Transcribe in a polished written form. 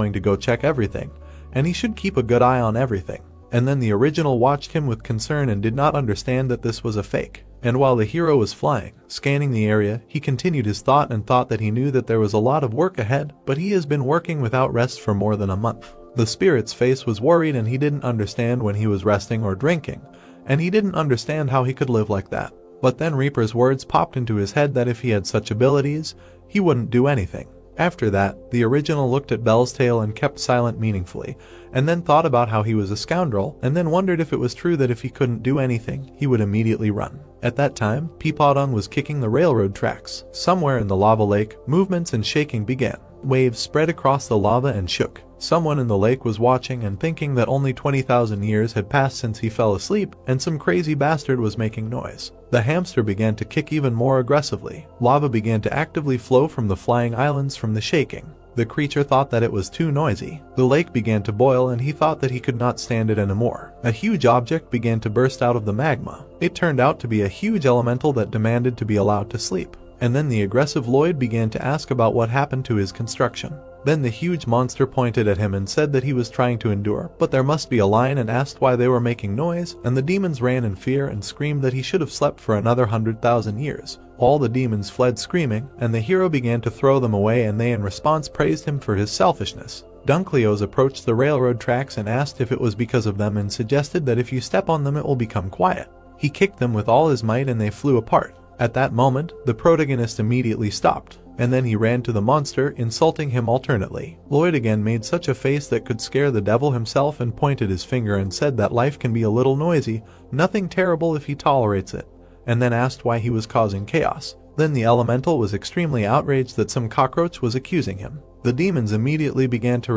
going to go check everything, and he should keep a good eye on everything. And then the original watched him with concern and did not understand that this was a fake. And while the hero was flying, scanning the area, he continued his thought and thought that he knew that there was a lot of work ahead, but he has been working without rest for more than a month. The spirit's face was worried and he didn't understand when he was resting or drinking, and he didn't understand how he could live like that. But then Reaper's words popped into his head that if he had such abilities, he wouldn't do anything. After that, the original looked at Bell's tail and kept silent meaningfully, and then thought about how he was a scoundrel, and then wondered if it was true that if he couldn't do anything, he would immediately run. At that time, Peepodong was kicking the railroad tracks. Somewhere in the lava lake, movements and shaking began. Waves spread across the lava and shook. Someone in the lake was watching and thinking that only 20,000 years had passed since he fell asleep, and some crazy bastard was making noise. The hamster began to kick even more aggressively. Lava began to actively flow from the flying islands from the shaking. The creature thought that it was too noisy. The lake began to boil and he thought that he could not stand it anymore. A huge object began to burst out of the magma. It turned out to be a huge elemental that demanded to be allowed to sleep. And then the aggressive Lloyd began to ask about what happened to his construction. Then the huge monster pointed at him and said that he was trying to endure, but there must be a line, and asked why they were making noise, and the demons ran in fear and screamed that he should have slept for another 100,000 years. All the demons fled screaming, and the hero began to throw them away, and they in response praised him for his selfishness. Dunkleo's approached the railroad tracks and asked if it was because of them and suggested that if you step on them it will become quiet. He kicked them with all his might and they flew apart. At that moment, the protagonist immediately stopped, and then he ran to the monster, insulting him alternately. Lloyd again made such a face that could scare the devil himself and pointed his finger and said that life can be a little noisy, nothing terrible if he tolerates it, and then asked why he was causing chaos. Then the elemental was extremely outraged that some cockroach was accusing him. The demons immediately began to